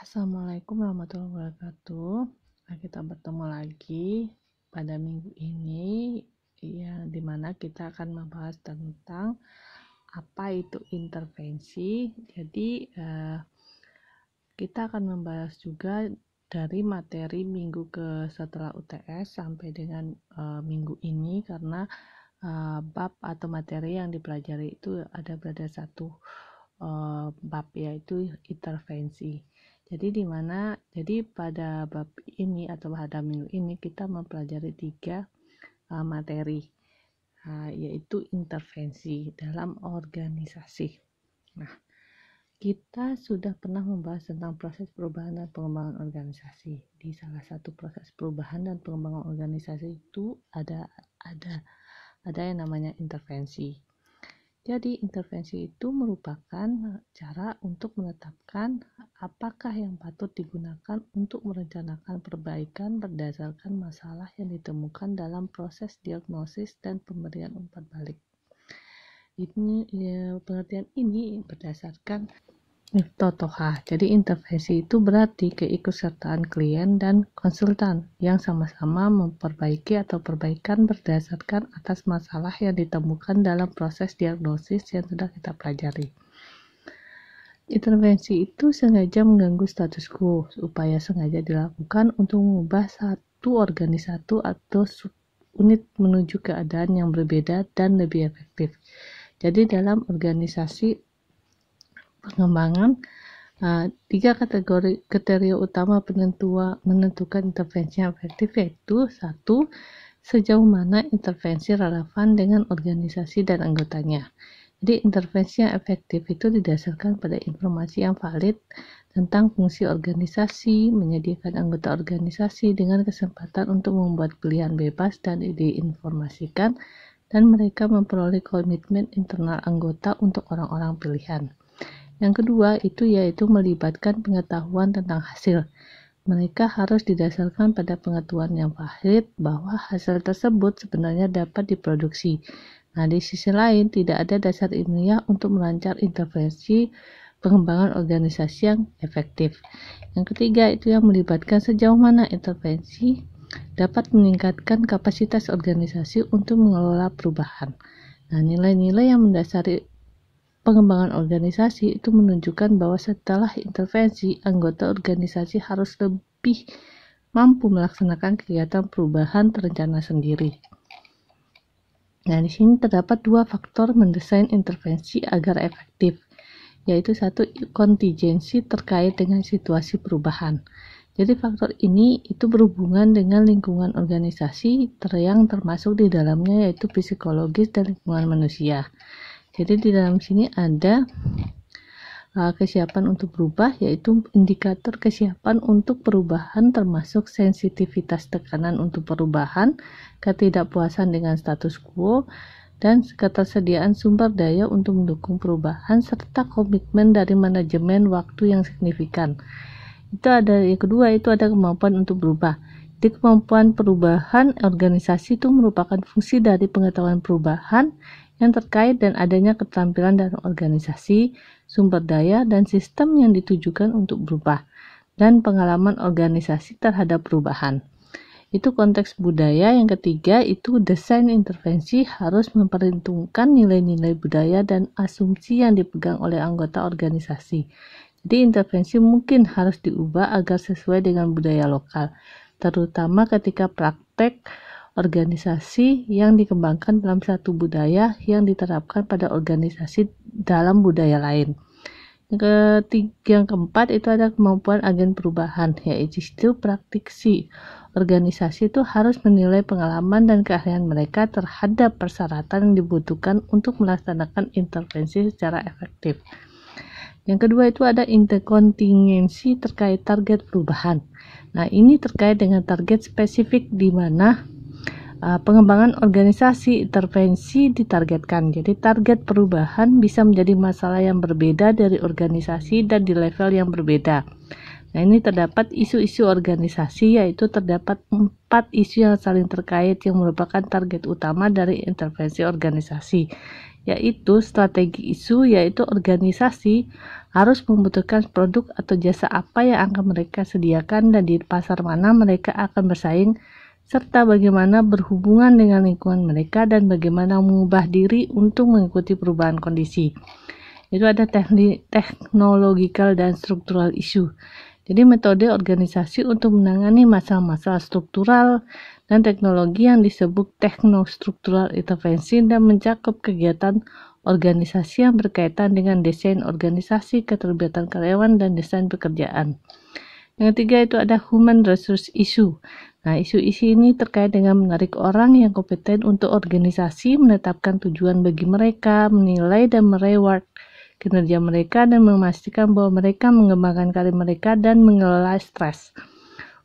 Assalamualaikum warahmatullahi wabarakatuh. Nah, kita bertemu lagi pada minggu ini, ya, dimana kita akan membahas tentang apa itu intervensi. Jadi kita akan membahas juga dari materi minggu ke setelah UTS sampai dengan minggu ini, karena bab atau materi yang dipelajari itu ada pada satu bab, yaitu intervensi. Jadi pada bab ini atau pada minggu ini kita mempelajari 3 materi, yaitu intervensi dalam organisasi. Nah, kita sudah pernah membahas tentang proses perubahan dan pengembangan organisasi. Di salah satu proses perubahan dan pengembangan organisasi itu ada yang namanya intervensi. Jadi intervensi itu merupakan cara untuk menetapkan apakah yang patut digunakan untuk merencanakan perbaikan berdasarkan masalah yang ditemukan dalam proses diagnosis dan pemberian umpan balik. Pengertian ini berdasarkan Totoha. Jadi intervensi itu berarti keikutsertaan klien dan konsultan yang sama-sama memperbaiki atau perbaikan berdasarkan atas masalah yang ditemukan dalam proses diagnosis yang sudah kita pelajari. Intervensi itu sengaja mengganggu status quo, upaya sengaja dilakukan untuk mengubah satu organisasi atau unit menuju keadaan yang berbeda dan lebih efektif. Jadi dalam organisasi pengembangan, 3 kriteria utama menentukan intervensi yang efektif, yaitu 1. Sejauh mana intervensi relevan dengan organisasi dan anggotanya. Jadi intervensi yang efektif itu didasarkan pada informasi yang valid tentang fungsi organisasi, menyediakan anggota organisasi dengan kesempatan untuk membuat pilihan bebas dan diinformasikan, dan mereka memperoleh komitmen internal anggota untuk orang-orang pilihan. Yang kedua yaitu melibatkan pengetahuan tentang hasil. Mereka harus didasarkan pada pengetahuan yang valid bahwa hasil tersebut sebenarnya dapat diproduksi. Nah, di sisi lain tidak ada dasar ilmiah untuk melancar intervensi pengembangan organisasi yang efektif. Yang ketiga yang melibatkan sejauh mana intervensi dapat meningkatkan kapasitas organisasi untuk mengelola perubahan. Nah, nilai-nilai yang mendasari pengembangan organisasi itu menunjukkan bahwa setelah intervensi, anggota organisasi harus lebih mampu melaksanakan kegiatan perubahan terencana sendiri. Nah, di sini terdapat 2 faktor mendesain intervensi agar efektif, yaitu 1, kontingensi terkait dengan situasi perubahan. Jadi faktor ini itu berhubungan dengan lingkungan organisasi yang termasuk di dalamnya yaitu psikologis dan lingkungan manusia. Jadi di dalam sini ada kesiapan untuk berubah, yaitu indikator kesiapan untuk perubahan termasuk sensitivitas tekanan untuk perubahan, ketidakpuasan dengan status quo, dan ketersediaan sumber daya untuk mendukung perubahan, serta komitmen dari manajemen waktu yang signifikan. Yang kedua ada kemampuan untuk berubah. Jadi kemampuan perubahan organisasi itu merupakan fungsi dari pengetahuan perubahan yang terkait dan adanya keterampilan dalam organisasi, sumber daya, dan sistem yang ditujukan untuk berubah, dan pengalaman organisasi terhadap perubahan. Itu konteks budaya. Yang ketiga desain intervensi harus memperhitungkan nilai-nilai budaya dan asumsi yang dipegang oleh anggota organisasi. Jadi intervensi mungkin harus diubah agar sesuai dengan budaya lokal, terutama ketika praktek organisasi yang dikembangkan dalam satu budaya yang diterapkan pada organisasi dalam budaya lain. Yang keempat ada kemampuan agen perubahan, yaitu praktisi. Organisasi itu harus menilai pengalaman dan keahlian mereka terhadap persyaratan yang dibutuhkan untuk melaksanakan intervensi secara efektif. Yang kedua ada interkontingensi terkait target perubahan. Nah, ini terkait dengan target spesifik di mana pengembangan organisasi intervensi ditargetkan. Jadi target perubahan bisa menjadi masalah yang berbeda dari organisasi dan di level yang berbeda. Nah, ini terdapat isu-isu organisasi, yaitu terdapat 4 isu yang saling terkait yang merupakan target utama dari intervensi organisasi, yaitu strategi isu, yaitu organisasi harus membutuhkan produk atau jasa apa yang akan mereka sediakan dan di pasar mana mereka akan bersaing, serta bagaimana berhubungan dengan lingkungan mereka dan bagaimana mengubah diri untuk mengikuti perubahan kondisi. Itu ada technological dan structural issue. Jadi metode organisasi untuk menangani masalah-masalah struktural dan teknologi yang disebut technostructural intervention dan mencakup kegiatan organisasi yang berkaitan dengan desain organisasi, keterlibatan karyawan, dan desain pekerjaan. Yang ketiga itu ada human resource issue. Nah, isu-isu ini terkait dengan menarik orang yang kompeten untuk organisasi, menetapkan tujuan bagi mereka, menilai dan mereward kinerja mereka, dan memastikan bahwa mereka mengembangkan karir mereka dan mengelola stres.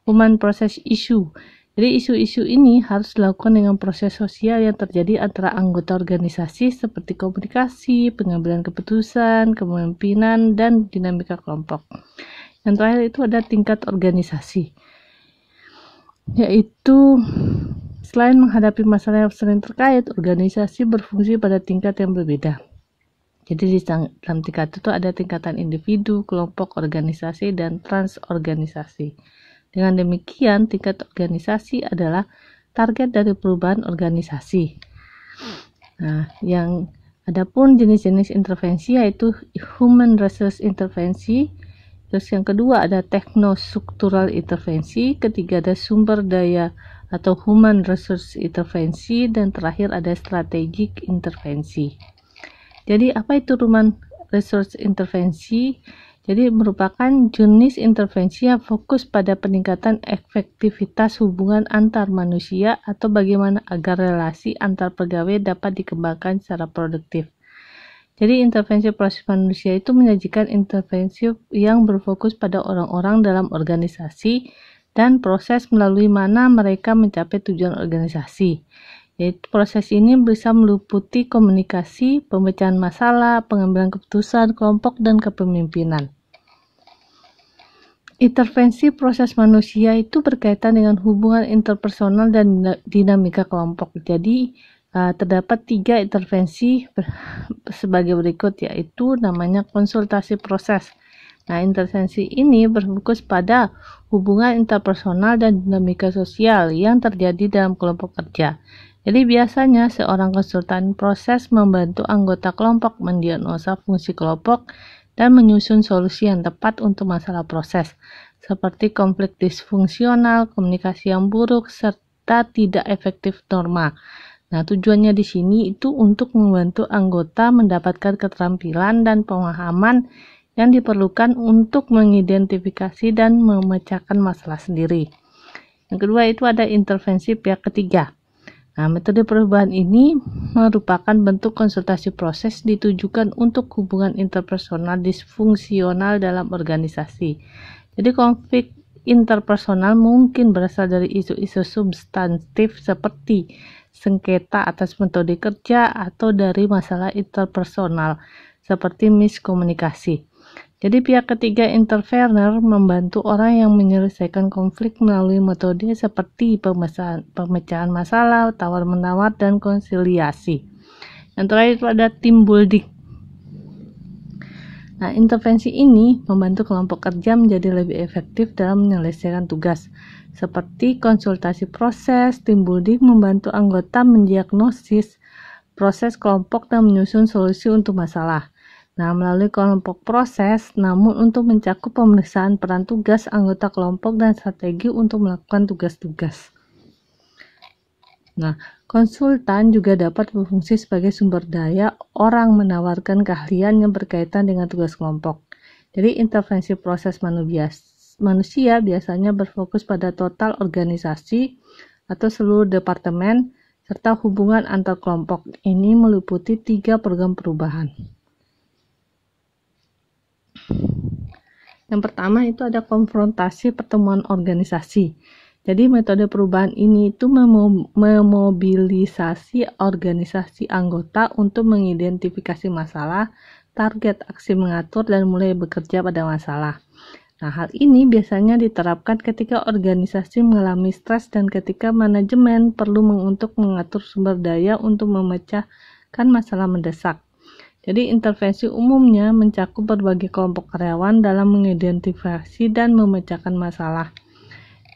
Human process issue. Jadi isu-isu ini harus dilakukan dengan proses sosial yang terjadi antara anggota organisasi seperti komunikasi, pengambilan keputusan, kepemimpinan, dan dinamika kelompok. Yang terakhir itu ada tingkat organisasi, yaitu selain menghadapi masalah yang sering terkait, organisasi berfungsi pada tingkat yang berbeda. Jadi di dalam tingkat itu ada tingkatan individu, kelompok, organisasi, dan transorganisasi. Dengan demikian, tingkat organisasi adalah target dari perubahan organisasi. Nah, yang adapun jenis-jenis intervensi yaitu human resource intervensi, terus yang kedua ada technostructural intervensi, ketiga ada sumber daya atau human resource intervensi, dan terakhir ada strategic intervensi. Jadi apa itu human resource intervensi? Jadi merupakan jenis intervensi yang fokus pada peningkatan efektivitas hubungan antar manusia atau bagaimana agar relasi antar pegawai dapat dikembangkan secara produktif. Jadi intervensi proses manusia itu menyajikan intervensi yang berfokus pada orang-orang dalam organisasi dan proses melalui mana mereka mencapai tujuan organisasi. Yaitu proses ini bisa meliputi komunikasi, pemecahan masalah, pengambilan keputusan, kelompok, dan kepemimpinan. Intervensi proses manusia itu berkaitan dengan hubungan interpersonal dan dinamika kelompok. Jadi terdapat 3 intervensi sebagai berikut, yaitu namanya konsultasi proses. Nah, intervensi ini berfokus pada hubungan interpersonal dan dinamika sosial yang terjadi dalam kelompok kerja. Jadi biasanya seorang konsultan proses membantu anggota kelompok mendiagnosa fungsi kelompok dan menyusun solusi yang tepat untuk masalah proses, seperti konflik disfungsional, komunikasi yang buruk, serta tidak efektif norma. Nah, tujuannya di sini itu untuk membantu anggota mendapatkan keterampilan dan pemahaman yang diperlukan untuk mengidentifikasi dan memecahkan masalah sendiri. Yang kedua itu ada intervensi pihak ketiga. Nah, metode perubahan ini merupakan bentuk konsultasi proses ditujukan untuk hubungan interpersonal disfungsional dalam organisasi. Jadi konflik interpersonal mungkin berasal dari isu-isu substantif seperti sengketa atas metode kerja atau dari masalah interpersonal seperti miskomunikasi. Jadi pihak ketiga intervener membantu orang yang menyelesaikan konflik melalui metode seperti pemecahan masalah, tawar-menawar, dan konsiliasi. Yang terakhir itu ada team building. Nah, intervensi ini membantu kelompok kerja menjadi lebih efektif dalam menyelesaikan tugas. Seperti konsultasi proses, team building membantu anggota mendiagnosis proses kelompok dan menyusun solusi untuk masalah. Nah, melalui kelompok proses, namun untuk mencakup pemeriksaan peran tugas anggota kelompok dan strategi untuk melakukan tugas-tugas. Nah, konsultan juga dapat berfungsi sebagai sumber daya orang menawarkan keahlian yang berkaitan dengan tugas kelompok. Jadi, intervensi proses manusia biasanya berfokus pada total organisasi atau seluruh departemen serta hubungan antar kelompok. Ini meliputi 3 program perubahan. Yang pertama itu ada konfrontasi pertemuan organisasi. Jadi metode perubahan ini itu memobilisasi organisasi anggota untuk mengidentifikasi masalah, target aksi mengatur, dan mulai bekerja pada masalah. Nah, hal ini biasanya diterapkan ketika organisasi mengalami stres dan ketika manajemen perlu untuk mengatur sumber daya untuk memecahkan masalah mendesak. Jadi intervensi umumnya mencakup berbagai kelompok karyawan dalam mengidentifikasi dan memecahkan masalah.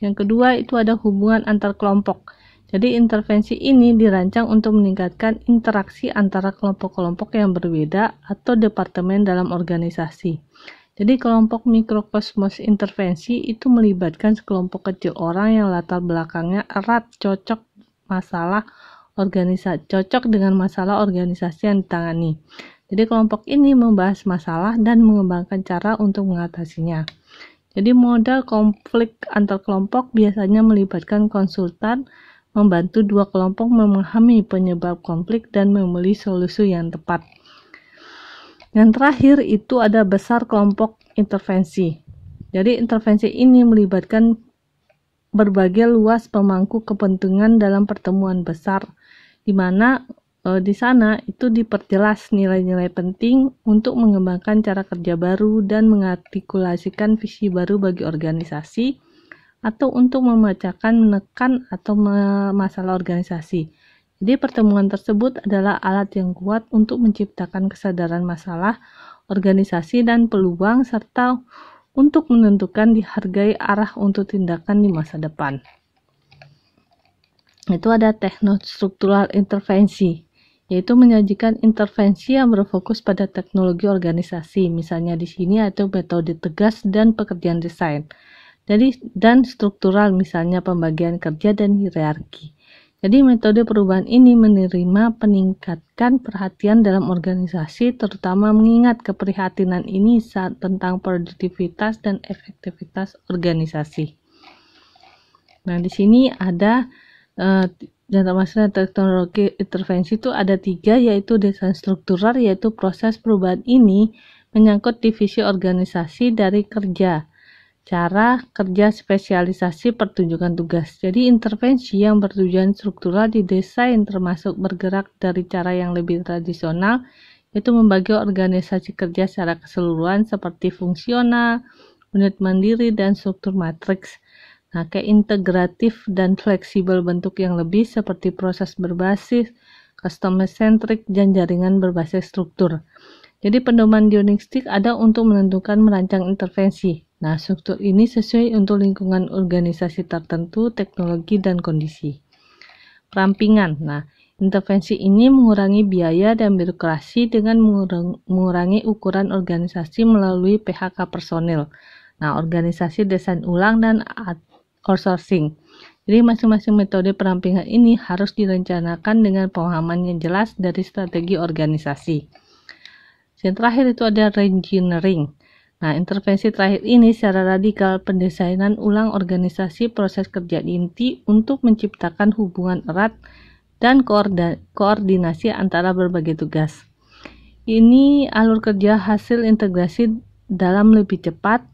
Yang kedua itu ada hubungan antar kelompok. Jadi intervensi ini dirancang untuk meningkatkan interaksi antara kelompok-kelompok yang berbeda atau departemen dalam organisasi. Jadi kelompok mikrokosmos intervensi itu melibatkan sekelompok kecil orang yang latar belakangnya erat cocok dengan masalah organisasi yang ditangani. Jadi kelompok ini membahas masalah dan mengembangkan cara untuk mengatasinya. Jadi modal konflik antar kelompok biasanya melibatkan konsultan membantu dua kelompok memahami penyebab konflik dan memilih solusi yang tepat. Yang terakhir itu ada besar kelompok intervensi. Jadi intervensi ini melibatkan berbagai luas pemangku kepentingan dalam pertemuan besar, di mana di sana itu diperjelas nilai-nilai penting untuk mengembangkan cara kerja baru dan mengartikulasikan visi baru bagi organisasi atau untuk memecahkan, menekan atau masalah organisasi. Jadi pertemuan tersebut adalah alat yang kuat untuk menciptakan kesadaran masalah organisasi dan peluang serta untuk menentukan dihargai arah untuk tindakan di masa depan. Itu ada teknostruktural intervensi, yaitu menyajikan intervensi yang berfokus pada teknologi organisasi, misalnya di sini ada metode tegas dan pekerjaan desain. Dan struktural, misalnya pembagian kerja dan hierarki. Jadi metode perubahan ini meningkatkan perhatian dalam organisasi, terutama mengingat keprihatinan ini tentang produktivitas dan efektivitas organisasi. Nah, di sini ada dan masalah teknologi intervensi itu ada 3, yaitu desain struktural, yaitu proses perubahan ini menyangkut divisi organisasi dari kerja, cara kerja, spesialisasi, pertunjukan tugas. Jadi intervensi yang bertujuan struktural didesain termasuk bergerak dari cara yang lebih tradisional, yaitu membagi organisasi kerja secara keseluruhan seperti fungsional, unit mandiri, dan struktur matriks. Nah, ke integratif dan fleksibel bentuk yang lebih seperti proses berbasis, customer-centric, dan jaringan berbasis struktur. Jadi pedoman diagnostik ada untuk menentukan merancang intervensi. Nah, struktur ini sesuai untuk lingkungan organisasi tertentu, teknologi, dan kondisi. Perampingan. Nah, intervensi ini mengurangi biaya dan birokrasi dengan mengurangi ukuran organisasi melalui PHK personil. Nah, organisasi desain ulang dan outsourcing. Jadi masing-masing metode perampingan ini harus direncanakan dengan pemahaman yang jelas dari strategi organisasi. Yang terakhir itu ada reengineering. Nah, intervensi terakhir ini secara radikal pendesainan ulang organisasi proses kerja inti untuk menciptakan hubungan erat dan koordinasi antara berbagai tugas. Ini alur kerja hasil integrasi dalam lebih cepat,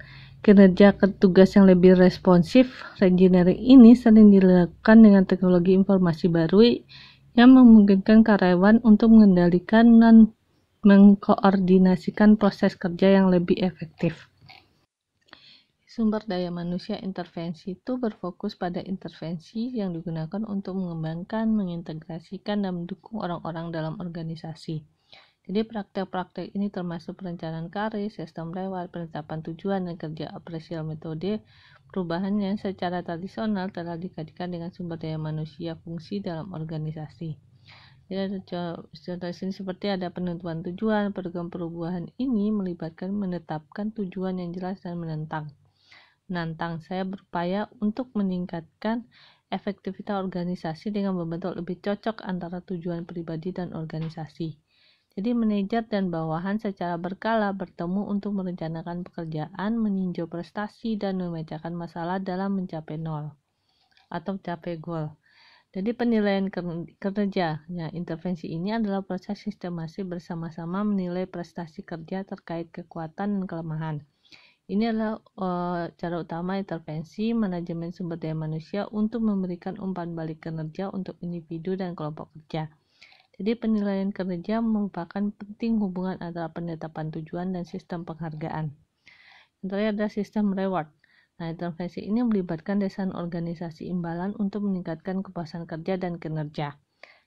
kinerja tugas yang lebih responsif. Reengineering ini sering dilakukan dengan teknologi informasi baru yang memungkinkan karyawan untuk mengendalikan dan mengkoordinasikan proses kerja yang lebih efektif. Sumber daya manusia intervensi itu berfokus pada intervensi yang digunakan untuk mengembangkan, mengintegrasikan, dan mendukung orang-orang dalam organisasi. Jadi praktek-praktek ini termasuk perencanaan karir, sistem reward, penetapan tujuan, dan kerja apresial. Metode perubahan yang secara tradisional telah dikaitkan dengan sumber daya manusia fungsi dalam organisasi. Jadi ada contoh sini seperti ada penentuan tujuan. Program perubahan ini melibatkan menetapkan tujuan yang jelas dan menantang. Saya berupaya untuk meningkatkan efektivitas organisasi dengan membentuk lebih cocok antara tujuan pribadi dan organisasi. Jadi manajer dan bawahan secara berkala bertemu untuk merencanakan pekerjaan, meninjau prestasi, dan memecahkan masalah dalam mencapai nol atau capai goal. Jadi penilaian kerja. Nah, intervensi ini adalah proses sistematis bersama-sama menilai prestasi kerja terkait kekuatan dan kelemahan. Ini adalah cara utama intervensi manajemen sumber daya manusia untuk memberikan umpan balik kinerja untuk individu dan kelompok kerja. Jadi penilaian kinerja merupakan penting hubungan antara penetapan tujuan dan sistem penghargaan. Yang terakhir adalah sistem reward. Nah, intervensi ini melibatkan desain organisasi imbalan untuk meningkatkan kepuasan kerja dan kinerja.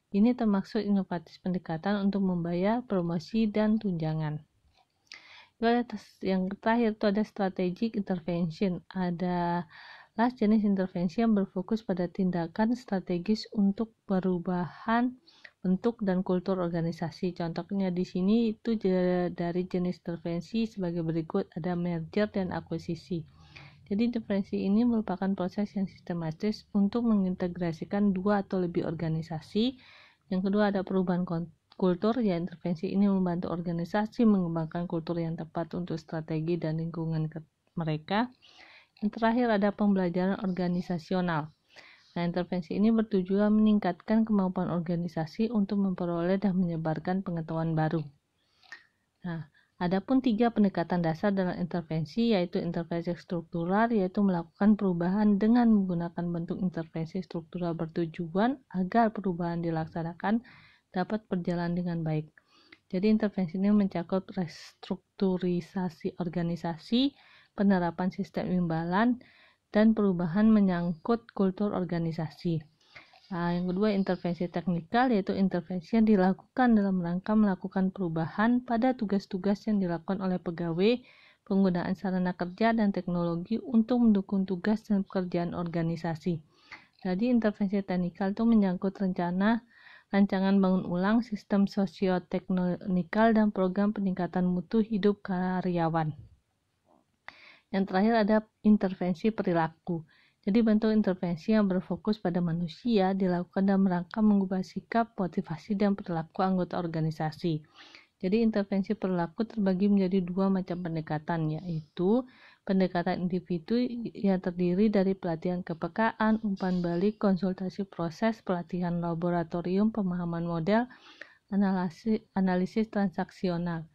Ini termasuk inovatif pendekatan untuk membayar promosi dan tunjangan. Yang terakhir itu ada strategic intervention. Adalah jenis intervensi yang berfokus pada tindakan strategis untuk perubahan bentuk dan kultur organisasi. Contohnya di sini itu dari jenis intervensi sebagai berikut, ada merger dan akuisisi. Jadi intervensi ini merupakan proses yang sistematis untuk mengintegrasikan dua atau lebih organisasi. Yang kedua ada perubahan kultur, ya intervensi ini membantu organisasi mengembangkan kultur yang tepat untuk strategi dan lingkungan mereka. Yang terakhir ada pembelajaran organisasional. Nah, intervensi ini bertujuan meningkatkan kemampuan organisasi untuk memperoleh dan menyebarkan pengetahuan baru. Nah, adapun 3 pendekatan dasar dalam intervensi, yaitu intervensi struktural, yaitu melakukan perubahan dengan menggunakan bentuk intervensi struktural bertujuan agar perubahan dilaksanakan dapat berjalan dengan baik. Jadi intervensi ini mencakup restrukturisasi organisasi, penerapan sistem imbalan, dan perubahan menyangkut kultur organisasi. Nah, yang kedua intervensi teknikal, yaitu intervensi yang dilakukan dalam rangka melakukan perubahan pada tugas-tugas yang dilakukan oleh pegawai, penggunaan sarana kerja dan teknologi untuk mendukung tugas dan pekerjaan organisasi. Jadi intervensi teknikal itu menyangkut rancangan bangun ulang sistem sosioteknikal dan program peningkatan mutu hidup karyawan. Yang terakhir ada intervensi perilaku. Jadi bentuk intervensi yang berfokus pada manusia dilakukan dalam rangka mengubah sikap, motivasi, dan perilaku anggota organisasi. Jadi intervensi perilaku terbagi menjadi 2 macam pendekatan, yaitu pendekatan individu yang terdiri dari pelatihan kepekaan, umpan balik, konsultasi proses, pelatihan laboratorium, pemahaman model, analisis transaksional.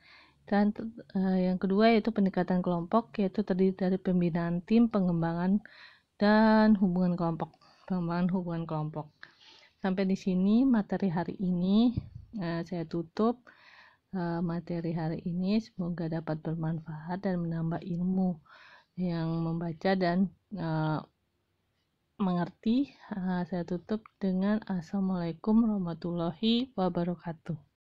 Dan yang kedua yaitu pendekatan kelompok, yaitu terdiri dari pembinaan tim, pengembangan dan pengembangan hubungan kelompok. Sampai di sini materi hari ini saya tutup. Materi hari ini semoga dapat bermanfaat dan menambah ilmu yang membaca dan mengerti. Saya tutup dengan Assalamualaikum warahmatullahi wabarakatuh.